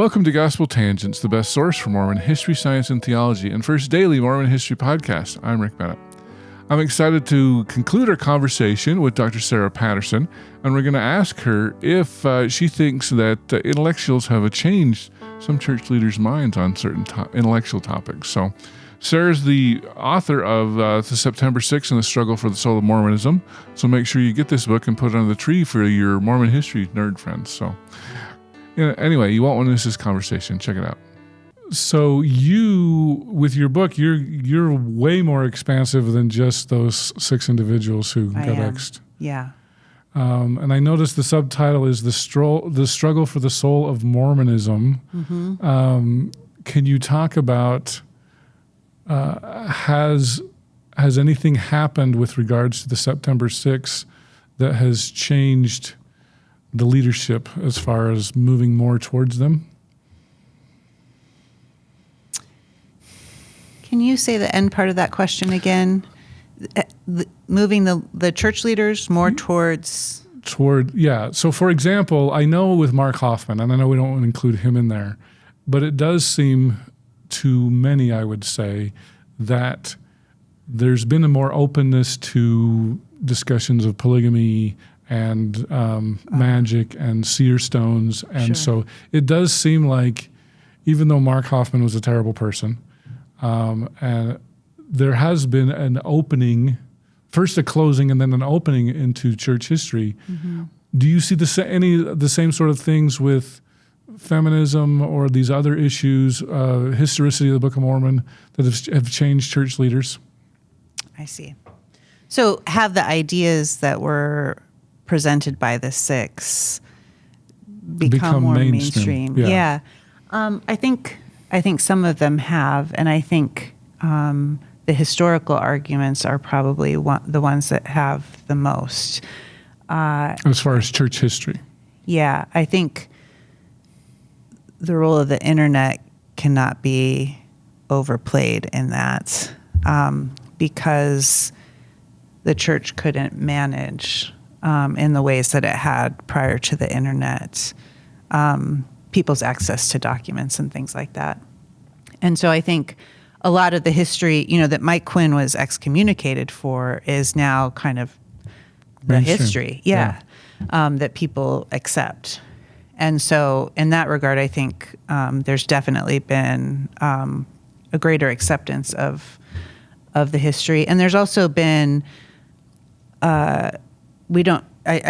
Welcome to Gospel Tangents, the best source for Mormon history, science, and theology, and first daily Mormon history podcast. I'm Rick Bennett. I'm excited to conclude our conversation with Dr. Sara Patterson, and we're going to ask her if she thinks that intellectuals have changed some church leaders' minds on certain intellectual topics. So, Sarah's the author of the September 6th and the Struggle for the Soul of Mormonism, so make sure you get this book and put it under the tree for your Mormon history nerd friends. So, anyway, you won't want to miss this conversation. Check it out. So you, with your book, you're way more expansive than just those 6 individuals who got exed. Yeah. And I noticed the subtitle is the Struggle for the Soul of Mormonism. Mm-hmm. Can you talk about has anything happened with regards to the September 6th that has changed the leadership as far as moving more towards them? Can you say the end part of that question again? Moving the church leaders more towards... Yeah. So, for example, I know with Mark Hoffman, and I know we don't want to include him in there, but it does seem to many, I would say, that there's been a more openness to discussions of polygamy and magic and seer stones. And so it does seem like, even though Mark Hoffman was a terrible person, and there has been an opening, first a closing and then an opening into church history. Mm-hmm. Do you see the same sort of things with feminism or these other issues, historicity of the Book of Mormon, that have changed church leaders? I see. So have the ideas that were presented by the 6 become more mainstream? Yeah. I think some of them have, and I think the historical arguments are probably the ones that have the most. As far as church history? Yeah, I think the role of the internet cannot be overplayed in that, because the church couldn't manage in the ways that it had prior to the internet, people's access to documents and things like that. And so I think a lot of the history, that Mike Quinn was excommunicated for is now kind of the mainstream history, that people accept. And so in that regard, I think there's definitely been a greater acceptance of the history. And there's also been, I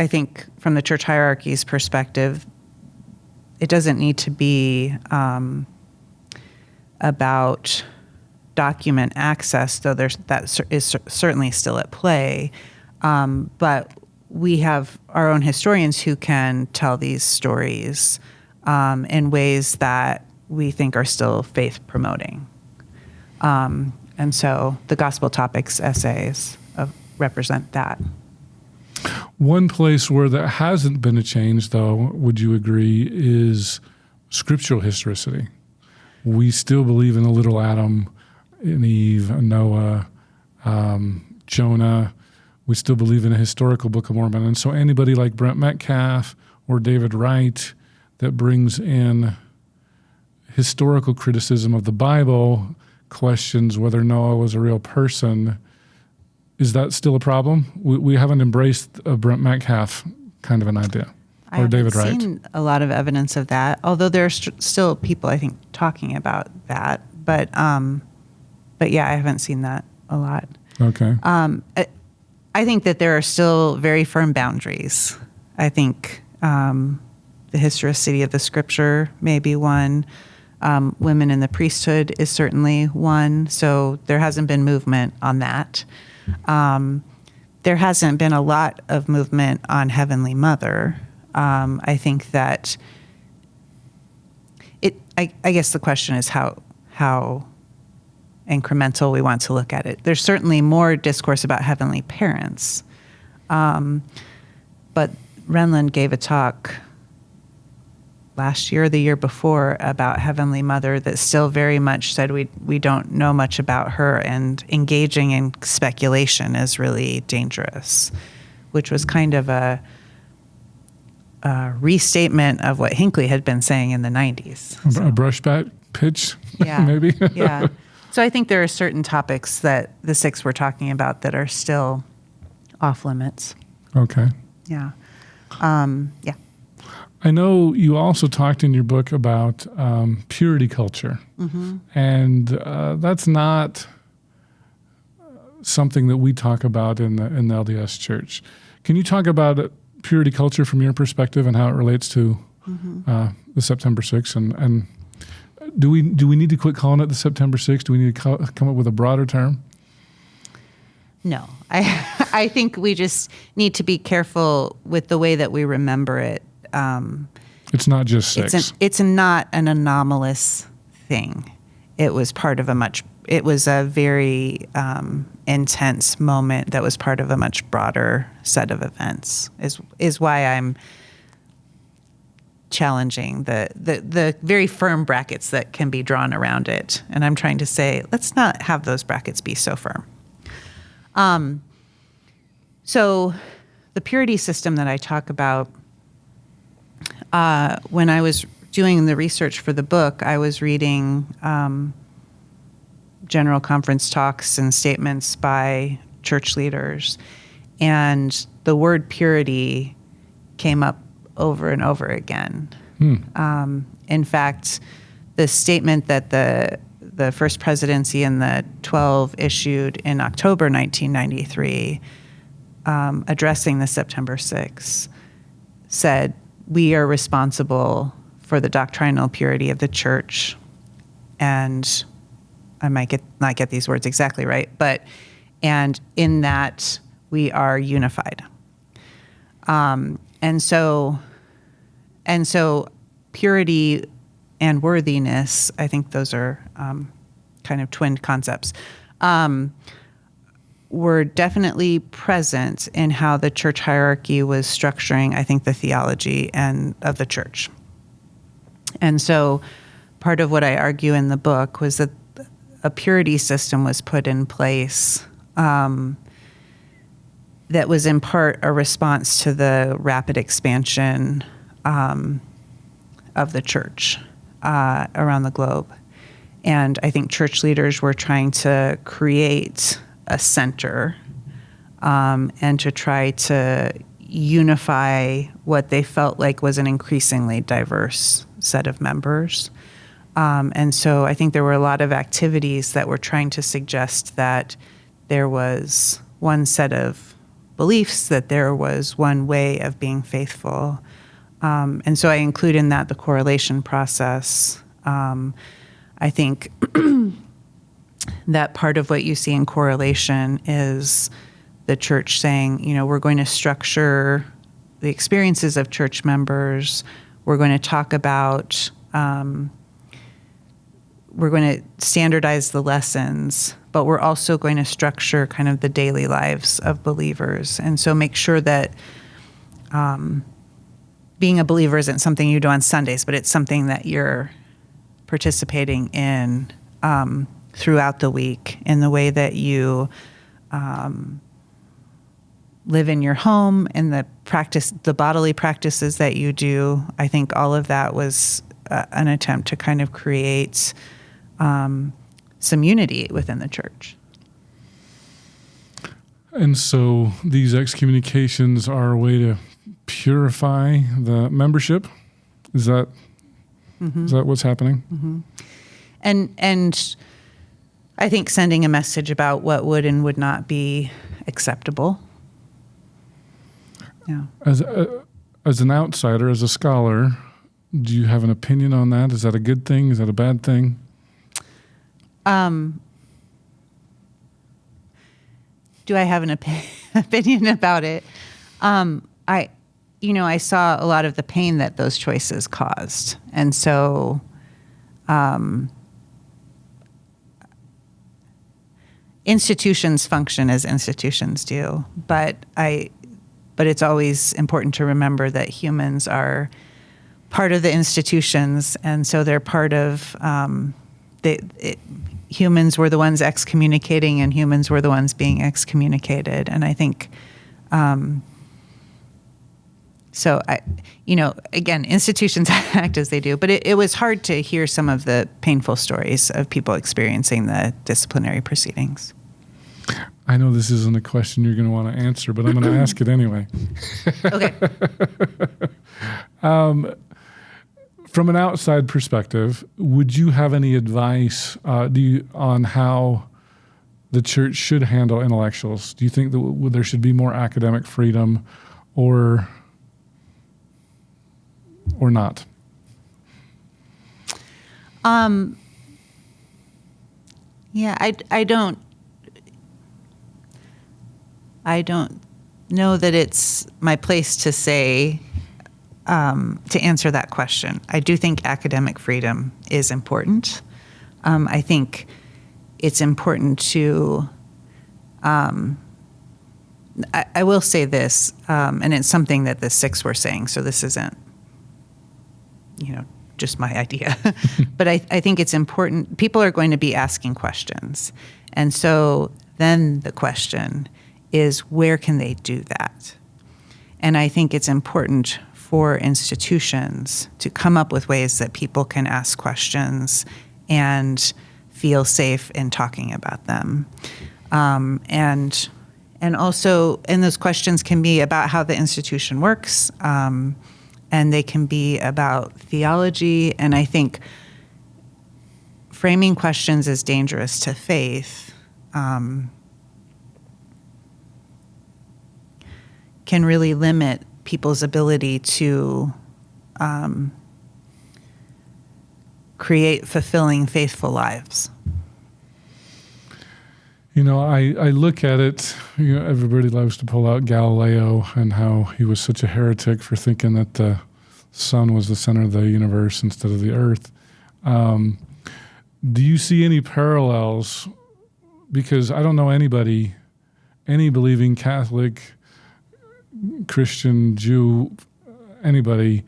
think from the church hierarchy's perspective, it doesn't need to be about document access, though that is certainly still at play. But we have our own historians who can tell these stories in ways that we think are still faith promoting. And so the Gospel Topics essays represent that. One place where there hasn't been a change, though, would you agree, is scriptural historicity. We still believe in the little Adam, in Eve, Noah, Jonah. We still believe in a historical Book of Mormon. And so anybody like Brent Metcalf or David Wright that brings in historical criticism of the Bible, questions whether Noah was a real person, is that still a problem? We haven't embraced a Brent Metcalf kind of an idea, or David Wright. I haven't seen a lot of evidence of that, although there are still people, I think, talking about that. But yeah, I haven't seen that a lot. Okay. I think that there are still very firm boundaries. I think the historicity of the Scripture may be one. Women in the priesthood is certainly one. So there hasn't been movement on that. There hasn't been a lot of movement on Heavenly Mother. I think that I guess the question is how incremental we want to look at it. There's certainly more discourse about heavenly parents. But Renlund gave a talk last year or the year before about Heavenly Mother that still very much said we don't know much about her, and engaging in speculation is really dangerous, which was kind of restatement of what Hinckley had been saying in the 90s. A brushback pitch, Yeah, maybe? Yeah. So I think there are certain topics that the six were talking about that are still off limits. Okay. Yeah. Yeah. I know you also talked in your book about purity culture, and that's not something that we talk about in the LDS Church. Can you talk about purity culture from your perspective and how it relates to the September 6th? And do we need to quit calling it the September 6th? Do we need to come up with a broader term? No, I think we just need to be careful with the way that we remember it. It's not just six. It's not an anomalous thing. It was part of it was a very intense moment that was part of a much broader set of events, is why I'm challenging the very firm brackets that can be drawn around it. And I'm trying to say, let's not have those brackets be so firm. So the purity system that I talk about, when I was doing the research for the book, I was reading general conference talks and statements by church leaders, and the word purity came up over and over again. In fact, the statement that the First Presidency and the 12 issued in October 1993, addressing the September 6th, said, "We are responsible for the doctrinal purity of the church," and I might not get these words exactly right, and in that we are unified. And so purity and worthiness, I think those are kind of twin concepts, were definitely present in how the church hierarchy was structuring, I think, the theology of the church. And so part of what I argue in the book was that a purity system was put in place that was in part a response to the rapid expansion of the church around the globe. And I think church leaders were trying to create a center and to try to unify what they felt like was an increasingly diverse set of members. And so I think there were a lot of activities that were trying to suggest that there was one set of beliefs, that there was one way of being faithful. And so I include in that the correlation process. I think that part of what you see in correlation is the church saying, we're going to structure the experiences of church members. We're going to talk about, we're going to standardize the lessons, but we're also going to structure kind of the daily lives of believers. And so make sure that being a believer isn't something you do on Sundays, but it's something that you're participating in throughout the week in the way that you live in your home, in the bodily practices that you do. I think all of that was an attempt to kind of create some unity within the church. And so these excommunications are a way to purify the membership? Is that what's happening? Mm-hmm. And I think sending a message about what would and would not be acceptable. Yeah. As an outsider, as a scholar, do you have an opinion on that? Is that a good thing? Is that a bad thing? Do I have an opinion about it? I saw a lot of the pain that those choices caused. And so institutions function as institutions do, but it's always important to remember that humans are part of the institutions, and so they're part of humans were the ones excommunicating, and humans were the ones being excommunicated. And I think So again, institutions act as they do, but it was hard to hear some of the painful stories of people experiencing the disciplinary proceedings. I know this isn't a question you're going to want to answer, but I'm going to ask it anyway. Okay. From an outside perspective, would you have any advice on how the church should handle intellectuals? Do you think that there should be more academic freedom, or not? Yeah, I don't know that it's my place to say, to answer that question. I do think academic freedom is important. I think it's important to, I will say this, and it's something that the six were saying, so this isn't, just my idea. But I think it's important. People are going to be asking questions. And so then the question is, where can they do that? And I think it's important for institutions to come up with ways that people can ask questions and feel safe in talking about them. And also, and those questions can be about how the institution works, and they can be about theology. And I think framing questions as dangerous to faith can really limit people's ability to create fulfilling, faithful lives. I look at it, everybody loves to pull out Galileo and how he was such a heretic for thinking that the sun was the center of the universe instead of the earth. Do you see any parallels? Because I don't know anybody, any believing Catholic, Christian, Jew, anybody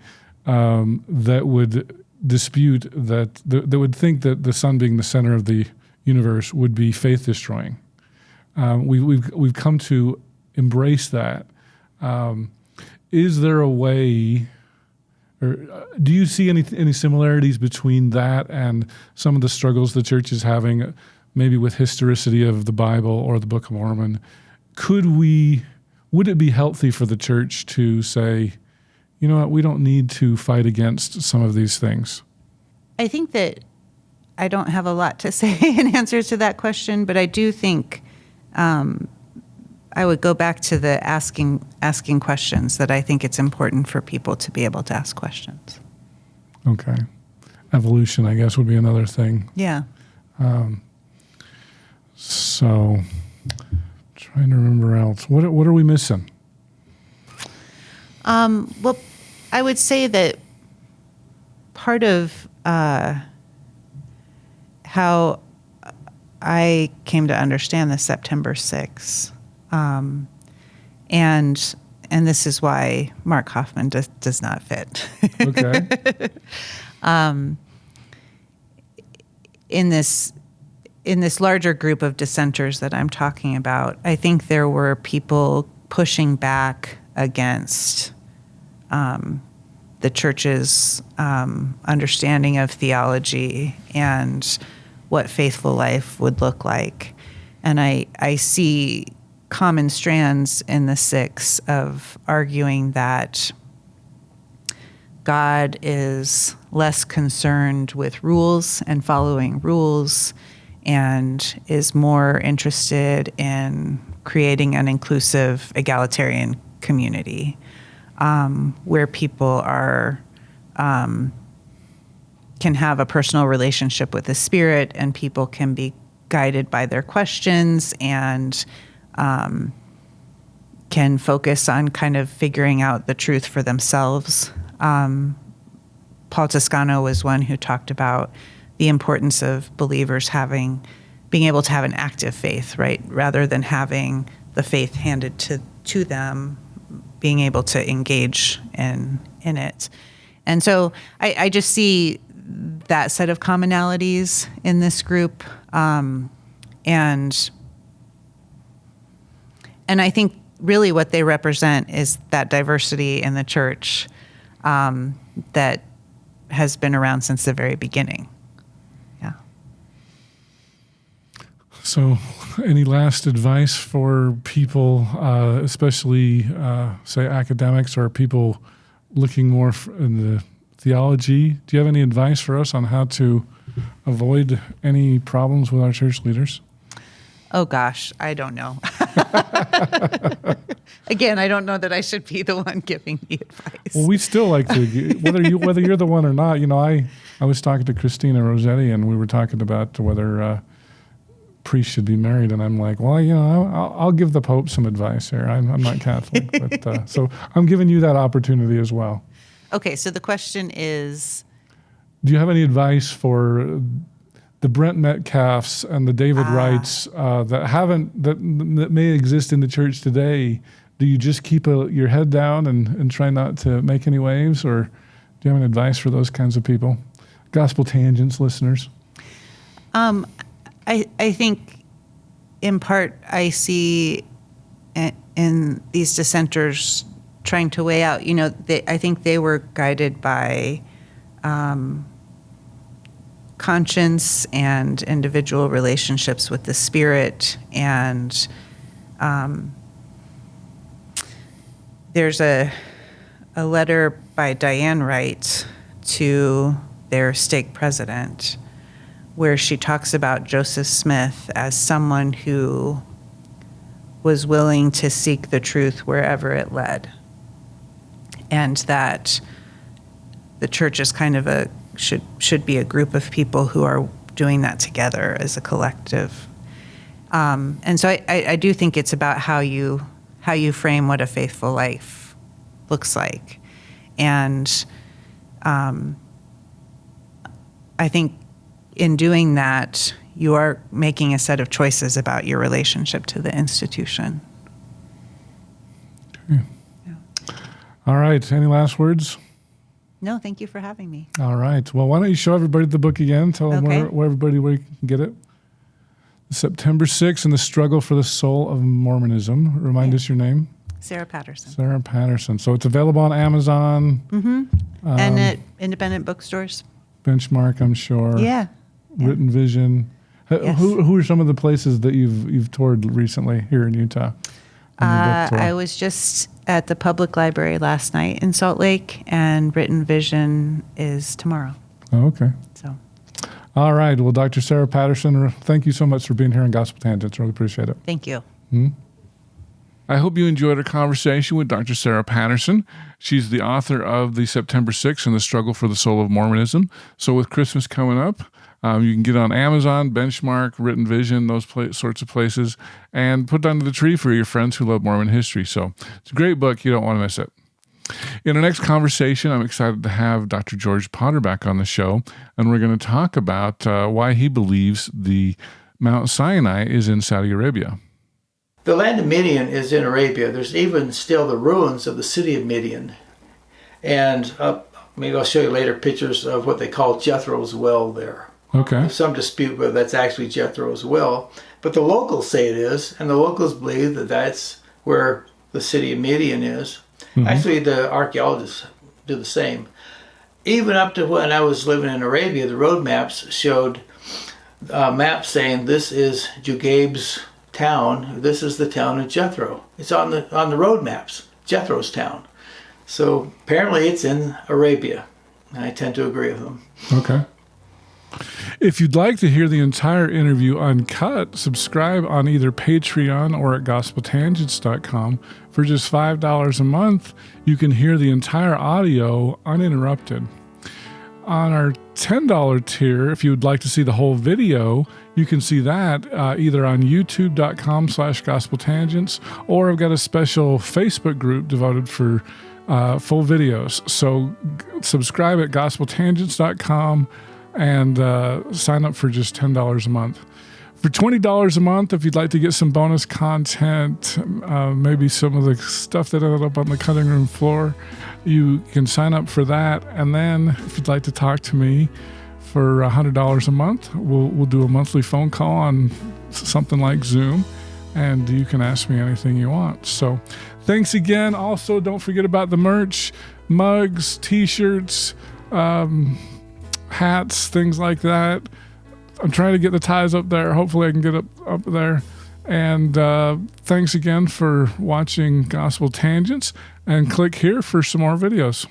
that would dispute that would think that the sun being the center of the universe would be faith destroying. We've come to embrace that. Is there a way, or do you see any similarities between that and some of the struggles the church is having, maybe with historicity of the Bible or the Book of Mormon? Would it be healthy for the church to say, you know what, we don't need to fight against some of these things? I think that I don't have a lot to say in answer to that question, but I do think I would go back to the asking questions, that I think it's important for people to be able to ask questions. Okay. Evolution, I guess, would be another thing. Yeah. So, trying to remember else. What are we missing? Well, I would say that part of how I came to understand the September 6th, and this is why Mark Hoffman does not fit. Okay. In this larger group of dissenters that I'm talking about, I think there were people pushing back against the church's understanding of theology and what faithful life would look like. And I see common strands in the six of arguing that God is less concerned with rules and following rules, and is more interested in creating an inclusive, egalitarian community where people can have a personal relationship with the Spirit, and people can be guided by their questions and can focus on kind of figuring out the truth for themselves. Paul Toscano was one who talked about the importance of believers being able to have an active faith, right? Rather than having the faith handed to them, being able to engage in it. And so I just see that set of commonalities in this group. And I think really what they represent is that diversity in the church that has been around since the very beginning. Yeah. So any last advice for people, especially, say, academics or people looking more in the theology? Do you have any advice for us on how to avoid any problems with our church leaders? Oh, gosh, I don't know. Again, I don't know that I should be the one giving the advice. Well, we still like to, whether you're the one or not. I was talking to Christina Rossetti, and we were talking about whether priests should be married, and I'm like, well, I'll give the Pope some advice here. I'm not Catholic, but so I'm giving you that opportunity as well. Okay, so the question is, do you have any advice for the Brent Metcalfs and the David Wrights that may exist in the church today? Do you just keep your head down and try not to make any waves, or do you have any advice for those kinds of people? Gospel Tangents listeners. I think in part I see in these dissenters trying to weigh out, I think they were guided by conscience and individual relationships with the Spirit. And there's a letter by Diane Wright to their stake president where she talks about Joseph Smith as someone who was willing to seek the truth wherever it led, and that the church is kind of should be a group of people who are doing that together as a collective. And so I do think it's about how you frame what a faithful life looks like. And I think in doing that, you are making a set of choices about your relationship to the institution. Okay. Yeah. All right. Any last words? No, thank you for having me. All right. Well, why don't you show everybody the book again? Tell them where you can get it. September 6th and the Struggle for the Soul of Mormonism. Remind us your name. Sara Patterson. Sara Patterson. So it's available on Amazon. Mm-hmm. And at independent bookstores. Benchmark, I'm sure. Yeah. Written Vision. Yes. Who are some of the places that you've toured recently here in Utah? I was just at the public library last night in Salt Lake, and Written Vision is tomorrow. Oh, okay. So. All right. Well, Dr. Sara Patterson, thank you so much for being here on Gospel Tangents. Really appreciate it. Thank you. Mm-hmm. I hope you enjoyed our conversation with Dr. Sara Patterson. She's the author of the September 6th and the Struggle for the Soul of Mormonism. So with Christmas coming up, you can get on Amazon, Benchmark, Written Vision, those sorts of places, and put it under the tree for your friends who love Mormon history. So it's a great book. You don't want to miss it. In our next conversation, I'm excited to have Dr. George Potter back on the show, and we're going to talk about why he believes the Mount Sinai is in Saudi Arabia. The land of Midian is in Arabia. There's even still the ruins of the city of Midian. And maybe I'll show you later pictures of what they call Jethro's well there. Okay. There's some dispute whether that's actually Jethro's well, but the locals say it is, and the locals believe that that's where the city of Midian is. Mm-hmm. Actually, the archaeologists do the same. Even up to when I was living in Arabia, the road maps showed maps saying this is Jugaib's town. This is the town of Jethro. It's on the road maps, Jethro's town. So apparently it's in Arabia. And I tend to agree with them. Okay. If you'd like to hear the entire interview uncut, subscribe on either Patreon or at gospeltangents.com. For just $5 a month, you can hear the entire audio uninterrupted. On our $10 tier, if you would like to see the whole video, you can see that either on youtube.com/gospeltangents, or I've got a special Facebook group devoted for full videos. So subscribe at gospeltangents.com and sign up for just $10 a month. For $20 a month, if you'd like to get some bonus content, maybe some of the stuff that ended up on the cutting room floor, you can sign up for that. And then if you'd like to talk to me for $100 a month, we'll do a monthly phone call on something like Zoom. and you can ask me anything you want. So thanks again. Also, don't forget about the merch, mugs, t-shirts, hats, things like that. I'm trying to get the ties up there. Hopefully I can get up there. And thanks again for watching Gospel Tangents, and click here for some more videos.